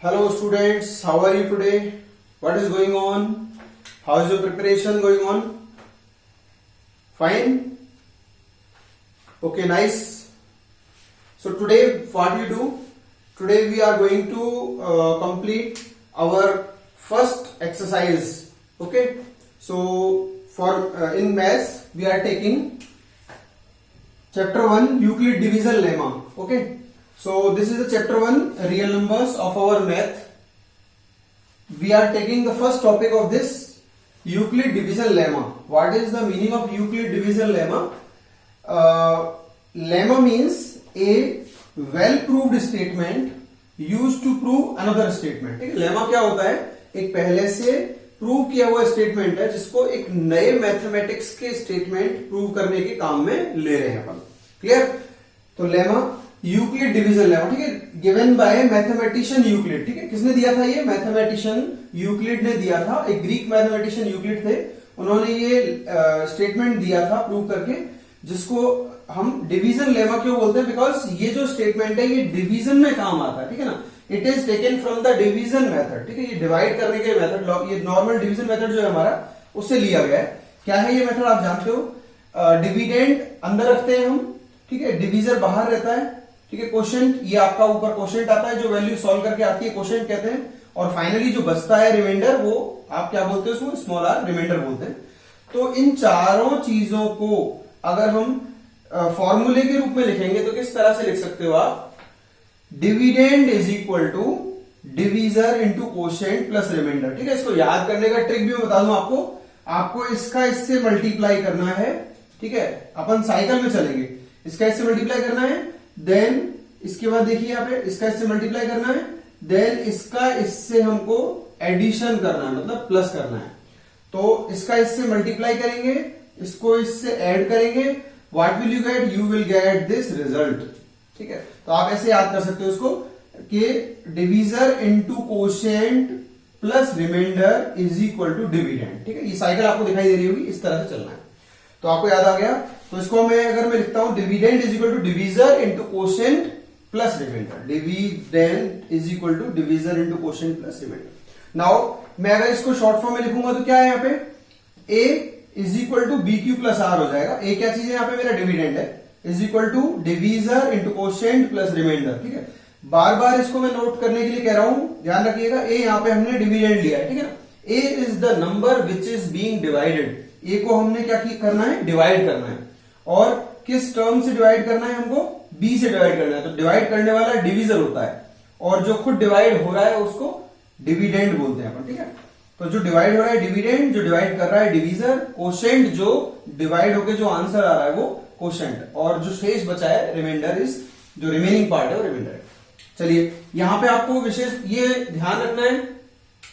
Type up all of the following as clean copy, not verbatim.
Hello students, how are you today? What is going on? How is your preparation going on? Fine? Okay, nice. So today what we do? Today we are going to complete our first exercise. Okay? So for in maths we are taking chapter 1 Euclid division lemma. Okay? So this is the chapter 1 real numbers of our math. We are taking the first topic of this Euclid division lemma. What is the meaning of Euclid division lemma? Lemma means a well proved statement used to prove another statement. ठीक है, lemma क्या होता है? एक पहले से prove किया हुआ स्टेटमेंट है जिसको एक नए मैथमेटिक्स के स्टेटमेंट प्रूव करने के काम में ले रहे हैं अपन. क्लियर? तो लेमा यूक्लिड डिवीजन लेमा, ठीक है, गिवन बाय मैथमेटिशियन यूक्लिड. ठीक है, किसने दिया था ये? मैथमेटिशियन यूक्लिड ने दिया था. एक ग्रीक मैथमेटिशियन यूक्लिड थे, उन्होंने ये स्टेटमेंट दिया था प्रूव करके, जिसको हम डिवीजन लेमा क्यों बोलते हैं? बिकॉज ये जो स्टेटमेंट है ये डिवीजन में काम आता है. ठीक है ना, it is taken from the division method. ठीक है, ये डिवाइड करने के मेथड, ये नॉर्मल डिवीजन मेथड जो है हमारा, उससे लिया गया है. क्या है ये मेथड? आप जानते हो, डिविडेंड अंदर रखते हैं हम, ठीक है, डिवीजर बाहर रहता है. ठीक है, क्वोशिएंट ये आपका ऊपर क्वोशिएंट आता है, जो वैल्यू सॉल्व करके आती है क्वोशिएंट कहते हैं, और फाइनली जो बचता है रिमाइंडर, वो आप क्या बोलते हैं? उसको स्मॉल आर रिमाइंडर बोलते हैं. तो इन चारों चीजों को अगर हम फॉर्मूले के रूप में लिखेंगे तो किस तरह से लिख सकते हो आप? Dividend is equal to divisor into quotient plus remainder. ठीक है, इसको याद करने का ट्रिक भी मैं बता दूं आपको. आपको इसका इससे मल्टीप्लाई करना है. ठीक है, अपन साइकिल में चलेंगे, इसका इससे मल्टीप्लाई करना है, देन इसके बाद देखिए यहाँ पे इसका इससे मल्टीप्लाई करना है, देन इसका इससे हमको एडिशन करना है, मतलब प्लस करना है. तो इसका इससे मल्टीप्लाई करेंगे, इसको इससे ऐड करेंगे, what will you get? You will get this result. ठीक है, तो आप ऐसे याद कर सकते हो इसको कि divisor into quotient plus remainder is equal to dividend. ठीक है, ये साइकिल आपको दिखाई दे रही होगी, इस तरह से चलना है. तो आपको याद आ गया. तो इसको मैं अगर मैं लिखता हूं, dividend is equal to divisor into quotient plus remainder. Dividend is equal to divisor into quotient plus remainder. Now मैं अगर इसको शॉर्ट फॉर्म में लिखूंगा तो क्या है यहाँ पे? A is equal to B Q plus R हो जाएगा. ए क्या चीज है यहाँ पे? मेरा डिविडेंड है. Is equal to divisor into quotient plus remainder. ठीक है, बार बार इसको मैं नोट करने के लिए कह रहा हूं, ध्यान रखिएगा. ए यहाँ पे हमने डिविडेंड लिया है. ठीक है ना, A is the number which is being divided. A को हमने क्या करना है? डिवाइड करना है. और किस टर्म से डिवाइड करना है हमको? बी से डिवाइड करना है. तो डिवाइड करने वाला डिवीजर होता है, और जो खुद डिवाइड हो रहा है उसको डिविडेंड बोलते हैं अपन. ठीक है, तो जो डिवाइड हो रहा है डिविडेंड, जो डिवाइड कर रहा है डिवीजर, क्वोशिएंट जो डिवाइड होकर जो आंसर आ रहा है वो क्वोशिएंट, और जो शेष बचा है रिमाइंडर इज, जो रिमेनिंग पार्ट है वो रिमाइंडर है. चलिए, यहां पे आपको विशेष ये ध्यान रखना है,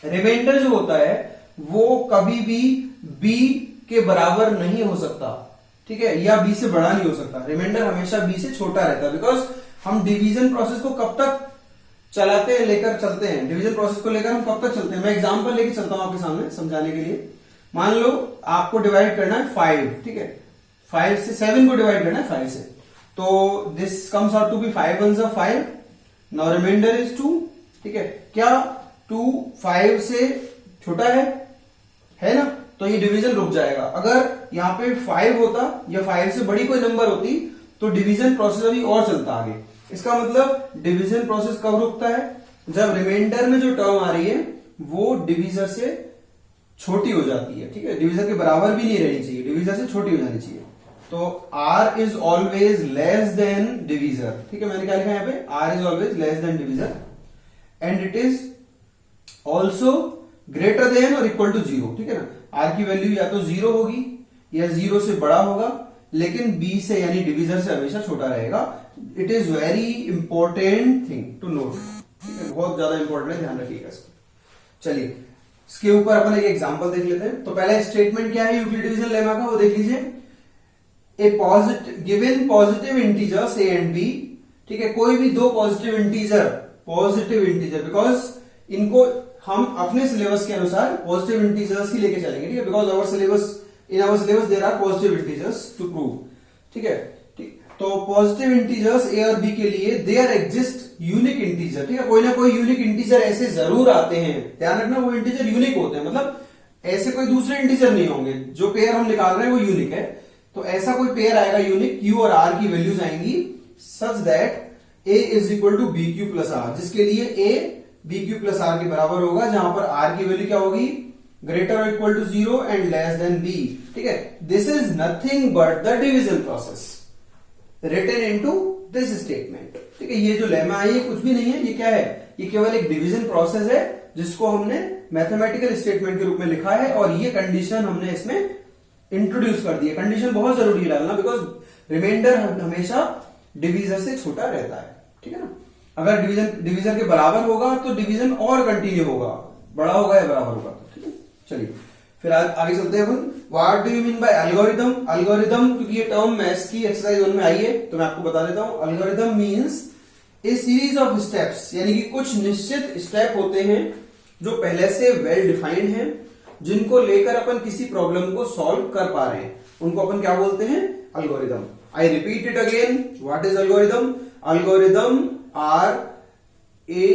रिमाइंडर जो होता है वो कभी भी बी के बराबर नहीं हो सकता. ठीक है, या बी से बड़ा नहीं हो सकता. रिमाइंडर हमेशा बी से छोटा रहता है. बिकॉज हम डिवीजन प्रोसेस को कब तक चलाते हैं, लेकर चलते हैं, डिवीजन प्रोसेस को लेकर हम कब तक चलते हैं? मैं एग्जांपल लेके चलता हूं आपके सामने समझाने के लिए. मान लो आपको डिवाइड करना है 5. ठीक है, 5 से 7 को डिवाइड करना है 5 से, तो this comes out to be 5 1s are 5. Now remainder is 2. ठीक है, क्या 2 5 से छोटा है ना? तो ये डिवीजन रुक जाएगा. अगर यहाँ पे 5 होता या 5 से बड़ी कोई नंबर होती तो डिवीजन प्रोसेस अभी और चलता आगे. इसका मतलब डिवीजन प्रोसेस कब रुकता है? जब रिमाइंडर में जो टर्म आ रही है वो डिवीजर से छोटी हो जाती है. ठीक है, डिवीजर के बराबर भी नहीं रहनी चाहिए, डिवीजर से छोटी हो जानी चाहिए. तो r is always less than divisor. ठीक है, मैंने क्या लिखा है यहाँ पे? r is always less than divisor and it is also greater than और इक्वल टू 0. ठीक है ना, r की वैल्यू या तो 0 होगी या 0 से बड़ा होगा, लेकिन b से यानी डिवीजर से हमेशा छोटा रहेगा. It is very important thing to note. ठीक है, बहुत ज्यादा इंपॉर्टेंट है, ध्यान रखिएगा इसको. चलिए, इसके ऊपर अपन एक एग्जांपल देख लेते हैं. तो पहला स्टेटमेंट क्या है यूक्लिड डिवीजन लेमा का, वो देख लीजिए. A positive given positive integers A and B. ठीक है, कोई भी दो पॉजिटिव इंटीजर, बिकॉज इनको हम अपने सिलेबस के अनुसार पॉजिटिव इंटीजर्स ही लेके चलेंगे. ठीक है, because in our syllabus there are positive integers to prove. ठीक है, ठीक. तो पॉजिटिव इंटीजर्स ए और बी के लिए देयर एग्जिस्ट यूनिक इंटीजर, ठीक है, कोई ना कोई यूनिक इंटीजर ऐसे जरूर आते हैं, ध्यान रखना वो इंटीजर यूनिक होते हैं, मतलब ऐसे कोई दूसरे इंटीजर नहीं होंगे, जो पेयर हम निकाल रहे हैं वो यूनिक है, तो ऐसा कोई पेयर आएगा यूनिक, क्यू और आर की वैल्यूज आएंगी such that A is equal to B Q plus R, जिसके लिए A B Q plus R के बराबर होगा, जहां पर आर की वैल्यू क्या होगी, ग्रेटर और equal to 0 and less than B, ठीक है। This is nothing but the division process written into this statement, ठीक है। ये जो लेमा है ये कुछ भी नहीं है, ये क्या है, ये केवल एक डिवीजन प्रोसेस है जिसको हमने मैथमेटिकल स्टेटमेंट के रूप में लिखा है, और ये कंडीशन हमने इसमें इंट्रोड्यूस कर दी है। कंडीशन बहुत जरूरी है डालना, बिकॉज रिमाइंडर हमेशा डिवीजर से छोटा रहता है, ठीक है ना। अगर डिवीजर के बराबर होगा तो डिवीजन और कंटिन्यू होगा, बड़ा होगा या बराबर होगा, ठीक है। चलिए फिर आगे चलते हैं अपन। What do you mean by algorithm? Algorithm, क्योंकि ये टर्म मैथ्स की एक्सरसाइज 1 में आई है तो मैं आपको बता देता हूं। Algorithm means A series of steps, यानी कि कुछ निश्चित स्टेप होते हैं जो पहले से वेल डिफाइंड हैं, जिनको लेकर अपन किसी प्रॉब्लम को सॉल्व कर पा रहे हैं, उनको अपन क्या बोलते हैं, algorithm. I repeat it again, what is algorithm? Algorithm are a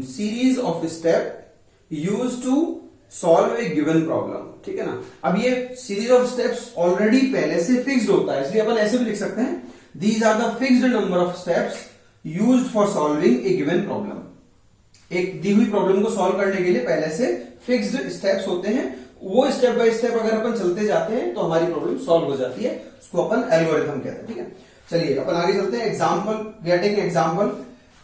series of step used to solve a given problem, ठीक है ना। अब ये सीरीज ऑफ स्टेप्स ऑलरेडी पहले से फिक्स्ड होता है, इसलिए अपन ऐसे भी लिख सकते हैं, these are the fixed number of steps used for solving a given problem. एक दी हुई प्रॉब्लम को सॉल्व करने के लिए पहले से फिक्स्ड स्टेप्स होते हैं, वो स्टेप बाय स्टेप अगर अपन चलते जाते हैं तो हमारी प्रॉब्लम सॉल्व हो जाती है, उसको अपन एल्गोरिथम कहते हैं, ठीक है। चलिए अपन आगे चलते हैं। Example, we are taking example.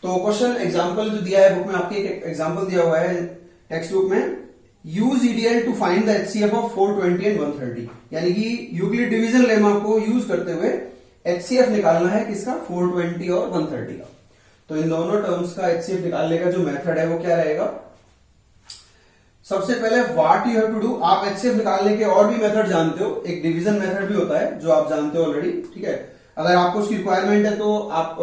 तो क्वेश्चन एग्जाम्पल जो दिया है बुक में, आपकी एक एग्जाम्पल दिया हुआ है टेक्स्ट बुक में, use EDL to find the HCF of 420 and 130, यानी कि यूक्लिड डिवीजन लेमा को यूज करते हुए एचसीएफ निकालना है किसका, 420 और 130 का। तो इन दोनों टर्म्स का एचसीएफ निकालने का जो मेथड है वो क्या रहेगा, सबसे पहले what you have to do, आप एचसीएफ निकालने के और भी मेथड जानते हो, एक डिवीजन मेथड भी होता है जो आप जानते हो ऑलरेडी, ठीक है। अगर आपको उसकी रिक्वायरमेंट है तो आप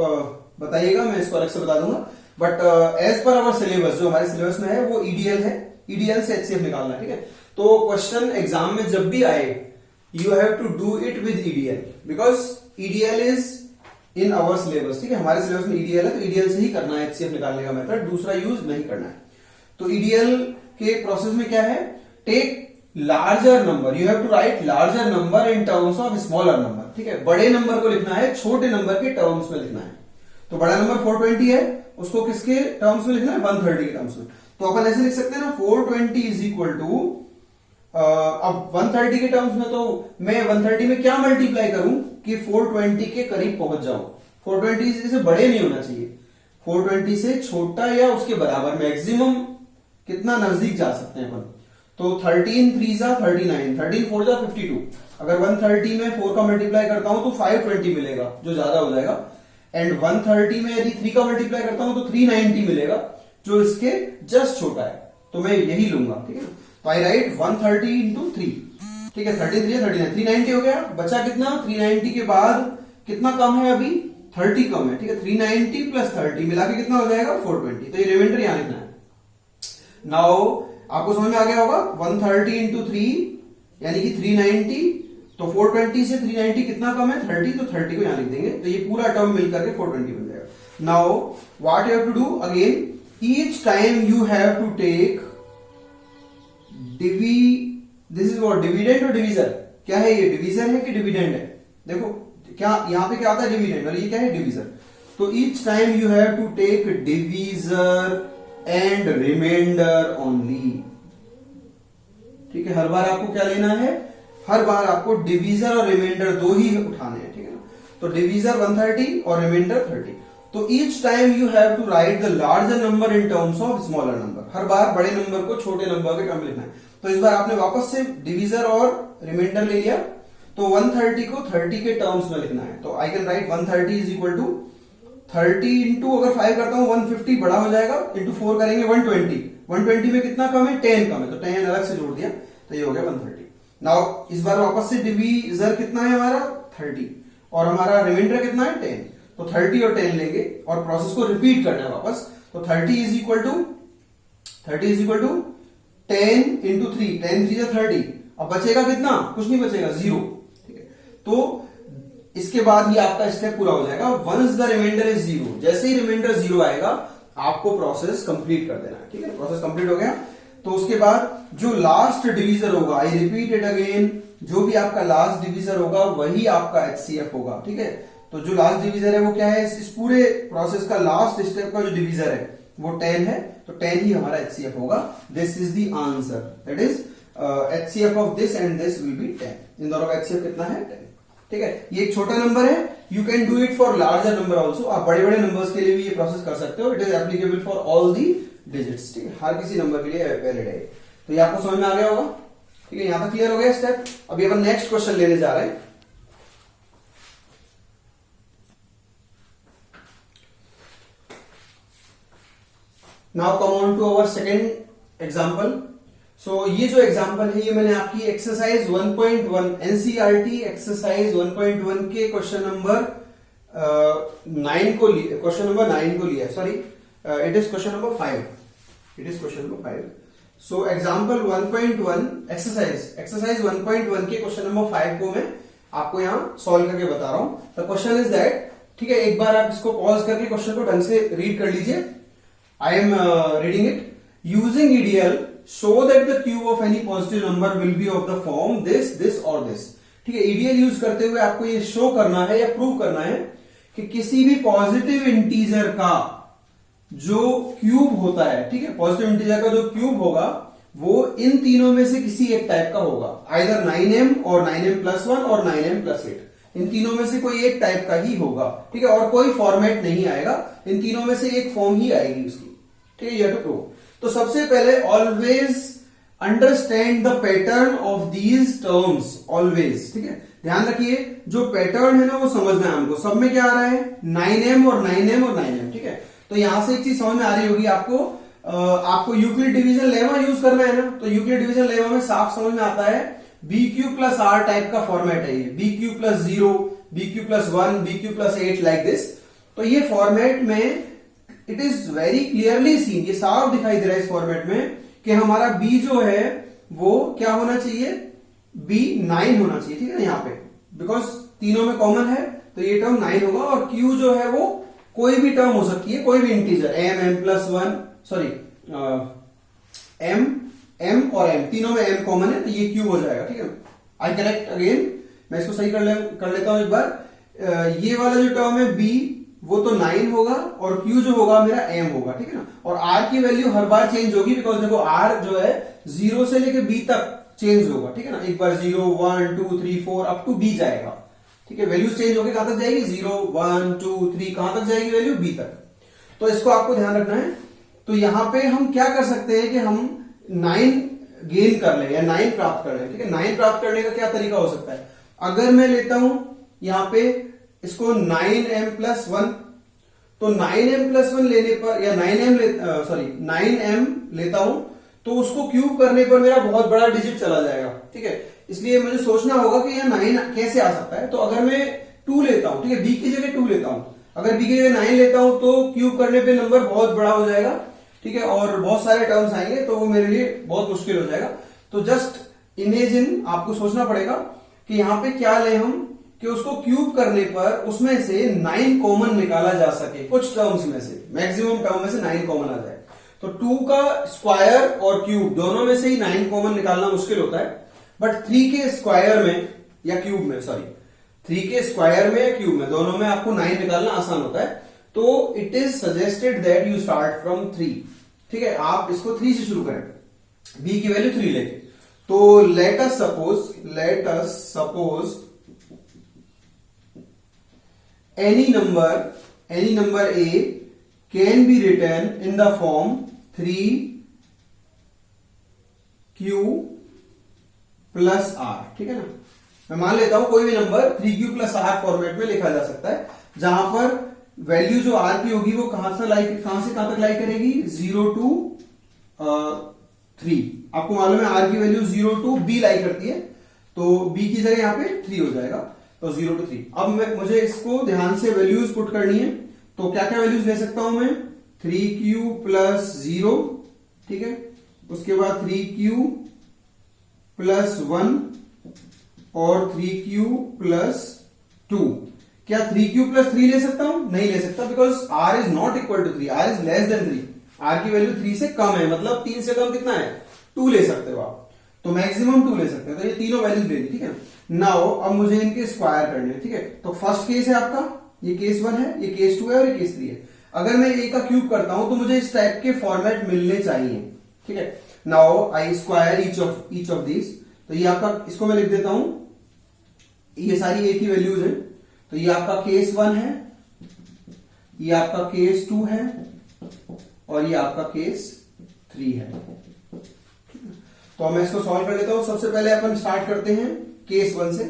बताइएगा, मैं इसको अलग से बता दूंगा, but as per our syllabus, जो हमारे सिलेबस में है वो ईडीएल है, ईडीएल से एचसीएफ निकालना है, ठीक है। तो क्वेश्चन एग्जाम में जब भी आए you have to do it with EDL, because EDL is in our syllabus, ठीक है। हमारे सिलेबस में ईडीएल है तो ईडीएल से ही करना है एचसीएफ निकालने का मेथड, दूसरा यूज नहीं करना है। तो ईडीएल के प्रोसेस में क्या है, take larger number, you have to write larger number in terms of smaller number, ठीक है। बड़े नंबर को लिखना है छोटे नंबर के टर्म्स में लिखना है। तो बड़ा नंबर 420 है, उसको किसके टर्म्स में लिखना है, 130 के टर्म्स में। तो अपन ऐसे लिख सकते हैं ना, 420 इज इक्वल टू, अब 130 के टर्म्स में तो मैं 130 में क्या मल्टीप्लाई करूं कि 420 के करीब पहुंच जाऊं। 420 से बड़े नहीं होना चाहिए, 420 से छोटा या उसके बराबर, मैक्सिमम कितना नजदीक जा सकते हैं अपन। तो 13 3 जा 39, 13 4 जा 52, अगर 130 में 4 का मल्टीप्लाई करता हूं तो 520 मिलेगा, जो ज्यादा हो जाएगा। एंड 130 में यदि 3 का मल्टीप्लाई करता हूं तो 390 मिलेगा, जो इसके जस्ट छोटा है, तो मैं यही लूंगा, ठीक है। तो आई राइट 130 इंटू 3, ठीक है, 33 39, 390 हो गया, बचा कितना, 390 के बाद कितना कम है अभी, 30 कम है, ठीक है। 390 प्लस 30 मिला के कितना हो जाएगा, 420, तो ये रिमाइंडर यहां लिखना है। नाउ आपको समझ में आ गया होगा, 130 इंटू 3 यानी कि 390, तो 420 से 390 कितना कम है, 30, तो 30 को यहां लिख देंगे, तो ये पूरा टर्म मिलकर के 420 बन जाएगा। Now what you have to do, again each time you have to take this is what, dividend और डिवीजर, क्या है ये, डिवीजर है कि डिविडेंड है, देखो क्या यहां पे क्या आता है, डिविडेंड, और ये क्या है, डिवीजर। तो each time you have to take divisor and remainder only, ठीक है। हर बार आपको क्या लेना है, हर बार आपको डिवीजर और रिमाइंडर दो ही उठाने हैं, ठीक है ना। तो डिवीजर 130 और रिमाइंडर 30। तो each time you have to write the larger number in terms of smaller number, हर बार बड़े नंबर को छोटे नंबर के टर्म में लिखना है। तो इस बार आपने वापस से डिवीजर और रिमाइंडर ले लिया, तो 130 को 30 के टर्म्स में लिखना है। तो I can write 130 is equal to 30 into, अगर 5 करता हूं 150 बड़ा हो जाएगा, इंटू 4 करेंगे 120, 120 में कितना कम है, 10 कम है, तो 10 अलग से जोड़ दिया, तो ये हो गया 130। नाउ इस बार वापस से डिवीजर कितना है हमारा, 30, और हमारा रिमाइंडर कितना है, 10, तो 30 और 10 लेंगे और प्रोसेस को रिपीट करना है वापस। तो 30 इज इक्वल टू 10 इंटू 3, 10 3 30, अब बचेगा कितना, कुछ नहीं बचेगा, 0, ठीक है। तो इसके बाद ये आपका स्टेप पूरा हो जाएगा। वंस द रिमाइंडर इज 0, जैसे ही रिमाइंडर 0 आएगा आपको प्रोसेस कंप्लीट कर देना है। ठीक है, प्रोसेस कंप्लीट हो गया तो उसके बाद जो लास्ट डिवीजर होगा, आई रिपीट इट अगेन, जो भी आपका लास्ट डिवीजर होगा वही आपका HCF होगा। ठीक है, तो जो लास्ट डिवीजर है वो क्या है, इस पूरे प्रोसेस का लास्ट स्टेप का जो डिवीजर है वो 10 है, तो 10 ही हमारा HCF होगा। This is the answer, that is HCF of this and this will be 10। इन दोनों का HCF कितना है, 10। ठीक है, ये एक छोटा नंबर है, you can do it for larger number also. आप बड़े बड़े नंबर्स के लिए भी ये प्रोसेस कर सकते हो। It is applicable for all the digits. ठीक है, हर किसी नंबर के लिए वैलिड है। तो ये आपको समझ में आ गया होगा। ठीक है, यहां तक क्लियर हो गया स्टेप। अभी अपन नेक्स्ट क्वेश्चन लेने जा रहे हैं। Now come on to our second example. So ये जो एग्जाम्पल है ये मैंने आपकी एक्सरसाइज 1.1 एनसीईआरटी एक्सरसाइज 1.1 के क्वेश्चन नंबर 9 को लिया, क्वेश्चन नंबर 9 को लिया, sorry it is question number 5, it is question number 5। So example 1.1 exercise 1.1 के क्वेश्चन नंबर 5 को मैं आपको यहां सॉल्व करके बता रहा हूं। द क्वेश्चन इज दैट, ठीक है, एक बार आप इसको पॉज करके क्वेश्चन को ढंग से रीड कर लीजिए। I am reading it. Using EDL show that the cube of any positive number will be of the form this, this और this। ठीक है, EDL यूज करते हुए आपको ये शो करना है या प्रूव करना है कि किसी भी पॉजिटिव इंटीजर का जो क्यूब होता है, ठीक है, पॉजिटिव इंटीजर का जो क्यूब होगा वो इन तीनों में से किसी एक टाइप का होगा। आइदर 9m और 9m+1 और 9m+8, इन तीनों में से कोई एक टाइप का ही होगा। ठीक है, और कोई फॉर्मेट नहीं आएगा, इन तीनों में से एक फॉर्म ही आएगी उसकी। ठीक है, यू हैव टू प्रूव। तो सबसे पहले always understand the pattern of these terms, always. ठीक है, ध्यान रखिए जो पैटर्न है ना वो समझना है हमको। सब में क्या आ रहा है, 9m और 9m और 9m। ठीक है, तो यहां से एक चीज समझ में आ रही होगी आपको, आपको यूक्लिड डिवीजन लेमा यूज करना है ना, तो यूक्लिड डिवीजन लेमा में साफ समझ में आता है BQ+R टाइप का फॉर्मेट है ये, BQ+0, BQ+1, BQ+8 like this. तो ये फॉर्मेट में it is very clearly seen, ये साफ दिखाई दे रहा है इस फॉर्मेट में कि हमारा B जो है वो क्या होना चाहिए, B9 होना चाहिए। ठीक है, यहाँ पे बिकॉज तीनों में कॉमन है तो ये टर्म 9 होगा। और Q जो है वो कोई भी टर्म हो सकती है, कोई भी इंटीजर, m+1, सॉरी m और m, तीनों में m कॉमन है तो ये Q हो जाएगा। ठीक है, आई करेक्ट अगेन, मैं इसको सही कर लेता हूं एक बार। ये वाला जो टर्म है B वो तो 9 होगा और Q जो होगा मेरा m होगा। ठीक है ना, और R की वैल्यू हर बार चेंज होगी बिकॉज देखो R जो है 0 से लेके B तक चेंज होगा। ठीक है ना, एक बार 0, 1, 2, 3, 4 अप टू B जाएगा। ठीक है, वैल्यू चेंज होकर कहां तक जाएगी, 0, 1, 2, 3, कहां तक जाएगी वैल्यू, B तक। तो इसको आपको ध्यान रखना है। तो यहां पे हम क्या कर सकते हैं कि हम 9 गेन कर ले या 9 प्राप्त कर ले। ठीक है, 9 प्राप्त करने का क्या तरीका हो सकता है, अगर मैं लेता हूं यहां पे इसको 9m+1, तो 9m+1 लेने पर या 9m लेता हूं तो उसको क्यूब करने पर मेरा बहुत बड़ा डिजिट चला जाएगा। ठीक है, इसलिए मुझे सोचना होगा कि यह 9 कैसे आ सकता है। तो अगर मैं 2 लेता हूं, ठीक है, B की जगह 2 लेता हूं, अगर B की जगह 9 लेता हूं तो क्यूब करने पे नंबर बहुत बड़ा हो जाएगा। ठीक है, और बहुत सारे टर्म्स आएंगे तो वो मेरे लिए बहुत मुश्किल हो जाएगा। तो जस्ट इमेजिन, आपको सोचना पड़ेगा कि यहां पे क्या ले हम कि उसको क्यूब करने पर उसमें से 9 कॉमन निकाला जा सके, कुछ टर्म्स में से, मैक्सिमम टर्म में से 9 कॉमन आ जाए। तो 2 का स्क्वायर और क्यूब दोनों में से ही 9 कॉमन निकालना मुश्किल होता है, बट 3 के स्क्वायर में या क्यूब में, सॉरी 3 के स्क्वायर में या क्यूब में, दोनों में आपको 9 निकालना आसान होता है। तो it is suggested that you start from 3। ठीक है, आप इसको 3 से शुरू करें, B की वैल्यू 3 लेके। तो let us suppose any number A can be written in the form 3Q plus R। ठीक है ना, मैं मान लेता हूं कोई भी number 3Q plus R format में लिखा जा सकता है, जहां पर वैल्यू जो R की होगी वो कहां से कहां तक लाई करेगी, 0 to 3। आपको मालूम है R की वैल्यू 0 to B लाई करती है, तो B की जगह यहां पे 3 हो जाएगा, तो 0 to 3। अब मुझे इसको ध्यान से वैल्यूज पुट करनी है, तो क्या क्या वैल्यूज ले सकता हूं मैं, 3Q plus 0, ठीक है, उसके बाद 3Q plus 1 और 3Q plus 2। क्या 3 प्लस 3 ले सकता हूं? नहीं ले सकता, because r is not equal to 3, r is less than 3, r की वैल्यू 3 से कम है, मतलब 3 से कम कितना है? 2 ले सकते हो आप, तो मैक्सिमम 2 ले सकते हो। तो ये तीनों वैल्यूज ले ली, ठीक है। नाउ अब मुझे इनके स्क्वायर करने हैं, ठीक है। तो फर्स्ट केस है आपका, ये केस 1 है, ये केस 2 है और ये केस 3 है। अगर मैं a का क्यूब करता हूं तो मुझे इस टाइप के फॉर्मेट मिलने चाहिए, ठीक है। Now I square each of this, तो ये आपका, इसको मैं लिख देता हूं, ये सारी a की वैल्यूज है। तो ये आपका केस 1 है, ये आपका केस 2 है और ये आपका केस 3 है। तो मैं इसको सॉल्व कर लेता हूं। सबसे पहले अपन स्टार्ट करते हैं केस 1 से।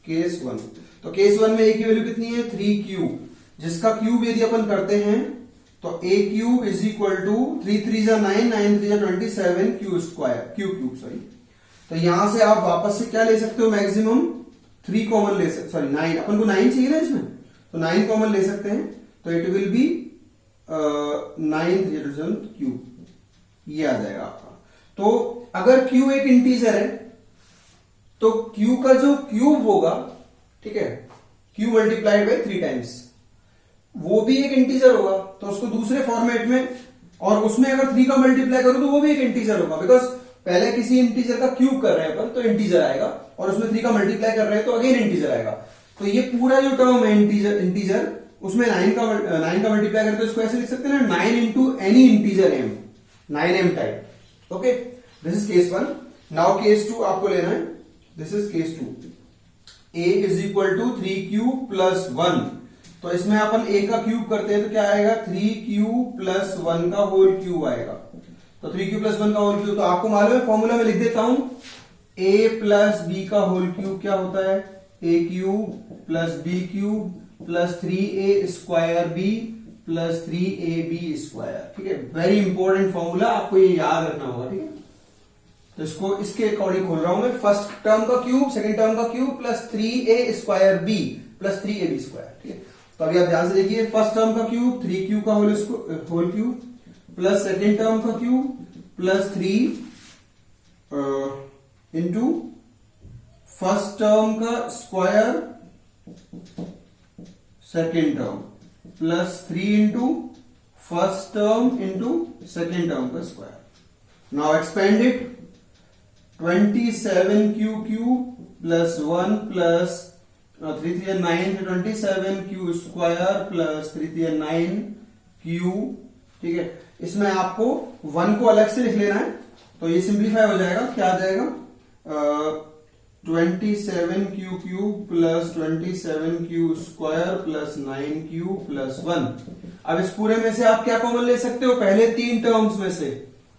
केस 1, तो केस 1 में a की वैल्यू कितनी है? 3 क्यूब, जिसका क्यूब यदि अपन करते हैं तो a cube is equal to 3 3 जा 9, 9 3 जा 27 क्यू स्क्वायर, क्यूब सॉरी। तो यहां से आप वापस से क्या ले सकते हो? मैक्सिमम 3 कॉमन ले सकते, सॉरी 9, अपन को 9 चाहिए ना इसमें, तो 9 कॉमन ले सकते हैं। तो इट विल बी 9 क्यूब, ये आ जाएगा आपका। तो अगर q एक इंटीजर है तो q का जो क्यूब होगा, ठीक है, q मल्टीप्लाइड बाई 3 टाइम्स, वो भी एक इंटीजर होगा। तो उसको दूसरे फॉर्मेट में, और उसमें अगर 3 का मल्टीप्लाई करो तो वो भी एक इंटीजर होगा, बिकॉज पहले किसी इंटीजर का क्यूब कर रहे हैं अपन तो इंटीजर आएगा, और उसमें 3 का मल्टीप्लाई कर रहे हैं तो अगेन इंटीजर आएगा। तो ये पूरा जो टर्म है इंटीजर, उसमें 9 का मल्टीप्लाई करते, इसको ऐसे लिख सकते हैं ना, 9 into any integer m, 9m type. Okay, this is case 1। Now case 2 आपको लेना है, this is case 2। a is equal to 3 cube plus 1, तो इसमें अपन a का क्यूब करते हैं तो क्या आएगा? 3 क्यूब प्लस 1 का होल क्यूब आएगा। तो 3 क्यूब प्लस 1 का होल क्यूब, तो आपको मालूम है, फॉर्मूला में लिख देता हूं, a प्लस b का होल क्यूब क्या होता है? a cube plus b cube plus 3a square b plus 3ab square, ठीक है। वेरी इंपॉर्टेंट फॉर्मूला, आपको ये याद रखना होगा, ठीक है। तो इसको इसके अकॉर्डिंग खोल रहा हूं मैं, फर्स्ट टर्म का क्यूब, सेकंड टर्म का cube plus 3a square b plus 3ab square, ठीक है। तो अभी आप ध्यान से देखिए, फर्स्ट टर्म का क्यूब 3 क्यूब का whole cube plus second term का cube plus 3 into first term का square second term plus 3 into first term into second term का square. Now expand it, 27 cube plus 1 plus 3 3 9, 27 Q square plus 3 3 9 Q, ठीक है। इसमें आपको 1 को अलग से लिख लेना है, तो ये सिंप्लीफाई हो जाएगा, क्या आ जाएगा? 27 Q plus 27 Q square plus 9 Q plus 1। अब इस पूरे में से आप क्या कॉमन ले सकते हो? पहले 3 टर्म्स में से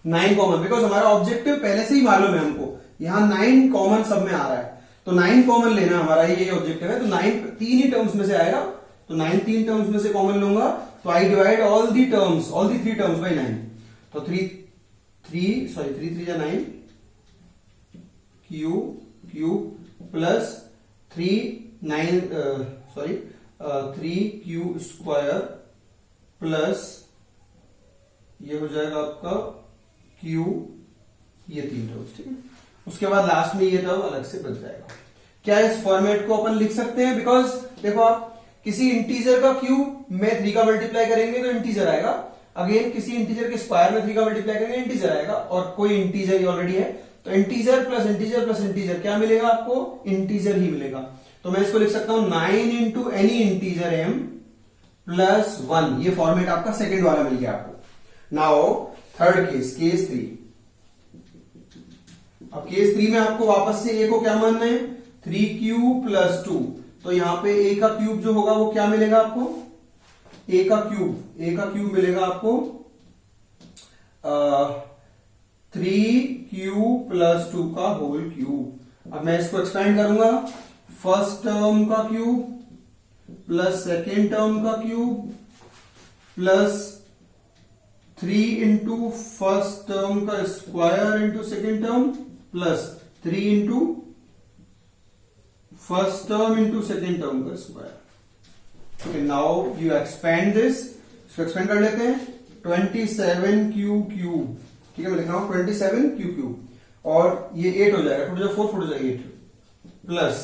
9 कॉमन, बिकॉज हमारा ऑब्जेक्टिव पहले से ही मालूम है हमको, यहां 9 कॉमन सब में आ रहा है, तो 9 कॉमन लेना हमारा ये ऑब्जेक्टिव है। तो 9 3 ही टर्म्स में से आएगा, तो 9 3 टर्म्स में से कॉमन लूंगा, तो I divide all the 3 terms by 9। तो 3 3 जा 9 Q plus 3 Q square plus ये हो जाएगा आपका क्यू, ये 3 टर्म्स, ठीक है। उसके बाद लास्ट में ये टर्म अलग से बच जाएगा। क्या इस फॉर्मेट को अपन लिख सकते हैं? बिकॉज देखो, आप किसी इंटीजर का क्यूब में 3 का मल्टीप्लाई करेंगे तो इंटीजर आएगा, अगेन किसी इंटीजर के स्क्वायर में 3 का मल्टीप्लाई करेंगे इंटीजर आएगा, और कोई इंटीजर ही ऑलरेडी है, तो integer plus integer plus integer क्या मिलेगा आपको? इंटीजर ही मिलेगा। तो मैं इसको लिख सकता हूं 9 into any integer m plus 1, ये फॉर्मेट आपका सेकेंड वाला मिल गया आपको। Now third case, case 3। अब केस 3 में आपको वापस से a को क्या मानना है? 3 क्यूब प्लस 2, तो यहां पे a का क्यूब जो होगा वो क्या मिलेगा आपको? a का क्यूब मिलेगा आपको 3 क्यूब प्लस 2 का होल क्यूब। अब मैं इसको एक्सपेंड करूंगा, फर्स्ट टर्म का क्यूब प्लस सेकेंड टर्म का cube plus 3 into first term का square into second term plus 3 into first term into second term का square. Okay, now you expand this, इसको expand कर लेते हैं, 27 क्यूब, ठीक है, मैं लिख रहा हूं 27 क्यूब, और ये 8 हो जाएगा, 2 4 4 हो जाएगा 8 प्लस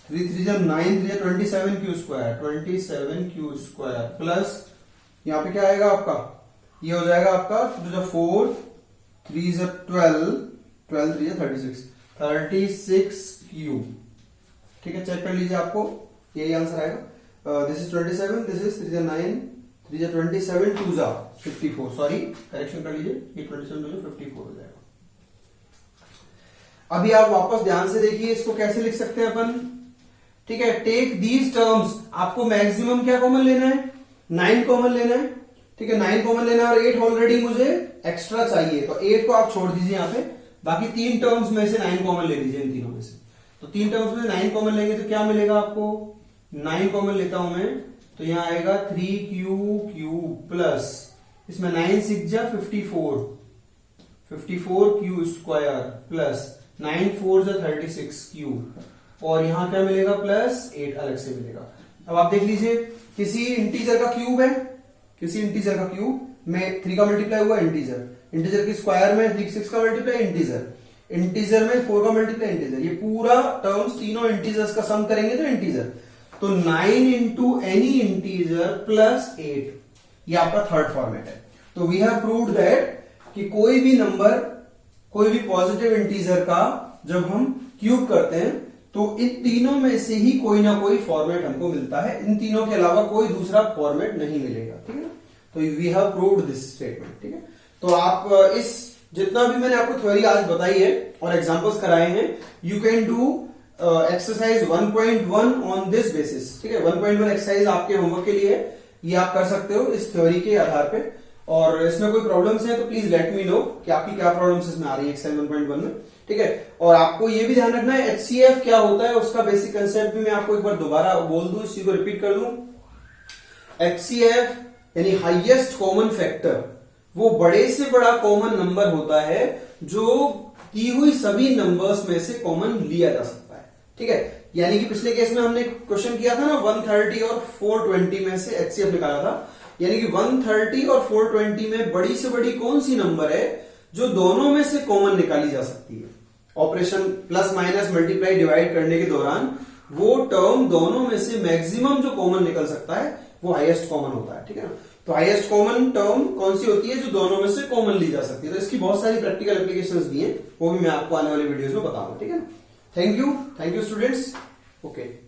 3 3 जब 9 3 27 Q square, 27 Q square plus यहाँ पे क्या आएगा आपका, ये हो जाएगा आपका 2 4 3 12 12 3 36 36 क्यू। ठीक है, चेक कर लीजिए, आपको यही आंसर आएगा। This is 27, this is 3 9 3 27 2 54, sorry correction कर लीजिए, ये 27 2 54 हो जाएगा। अभी आप वापस ध्यान से देखिए, इसको कैसे लिख सकते हैं अपन। ठीक है, टेक दीज टर्म्स, आपको मैक्सिमम क्या कॉमन लेना है, 9 कॉमन लेना है। ठीक है, 9 कॉमन लेना है और 8 ऑलरेडी मुझे एक्स्ट्रा चाहिए, तो 8 को आप छोड़ दीजिए यहाँ पे, बाकी 3 टर्म्स में से 9 कॉमन ले लीजिए, इन तीनों में से। तो 3 टर्म्स में 9 कॉमन लेंगे तो क्या मिलेगा आपको, 9 कॉमन लेता हूं मैं, तो यहां आएगा 3q प्लस इसमें 9 6 जा 54 q स्क्वायर प्लस 9 4 जा 36 q, और यहां क्या मिलेगा प्लस 8 अलग से मिलेगा। अब आप देख लीजिए, किसी इंटीजर का क्यूब है, किसी इंटीजर का क्यूब में 3 का मल्टीप्लाई हुआ इंटीजर, इंटीजर की स्क्वायर में 6 का मल्टीप्लाई इंटीजर, इंटीजर में 4 का मल्टीप्लाई इंटीजर, ये पूरा टर्म्स तीनों इंटीजर्स का सम करेंगे तो इंटीजर, तो 9 इंटू एनी इंटीजर प्लस 8, ये आपका थर्ड फॉर्मेट है। तो वी हैव प्रूव्ड दैट कि कोई भी नंबर, कोई भी पॉजिटिव इंटीजर का जब हम क्यूब करते हैं तो इन तीनों में से ही कोई ना कोई फॉर्मेट हमको मिलता है, इन तीनों के अलावा कोई दूसरा फॉर्मेट नहीं मिलेगा। ठीक है, तो we have proved this statement. ठीक है, तो आप इस जितना भी मैंने आपको थ्योरी आज बताई है और एग्जांपल्स कराए हैं, you can do exercise 1.1 on this basis. ठीक है, 1.1 एक्सरसाइज आपके होमवर्क के लिए है, ये आप कर सकते हो इस थ्योरी के आधार पे, और इसमें कोई प्रॉब्लम्स हैं तो प्लीज लेट मी नो कि आपकी क्या प्रॉब्लम्स इसमें आ रही है एक्सरसाइज 1.1 में। ठीक है, और आपको ये भी ध्यान रखना है HCF क्या होता है, उसका बेसिक कंसेप्ट भी मैं आपको एक बार दोबारा बोल दूं, इस चीज को रिपीट कर दूं। HCF यानी हाईएस्ट कॉमन फैक्टर, वो बड़े से बड़ा कॉमन नंबर होता है जो दी हुई सभी नंबर्स में से कॉमन लिया जा सकता है। ठीक है, यानी कि पिछले केस में हमने क्वेश्चन किया था ना 130 और 420 में से HCF निकाला था, यानी कि 130 और 420 में बड़ी से बड़ी कौन सी नंबर है जो दोनों में से कॉमन निकाली जा सकती है। Operation plus minus multiply divide करने के दौरान वो टर्म दोनों में से मैक्सिमम जो कॉमन निकल सकता है वो हाईएस्ट कॉमन होता है। ठीक है ना, तो हाईएस्ट कॉमन टर्म कौन सी होती है जो दोनों में से कॉमन ली जा सकती है। तो इसकी बहुत सारी प्रैक्टिकल एप्लीकेशंस भी हैं, वो भी मैं आपको आने वाले वीडियोस में बताऊंगा। ठीक है ना, थैंक यू स्टूडेंट्स। ओके।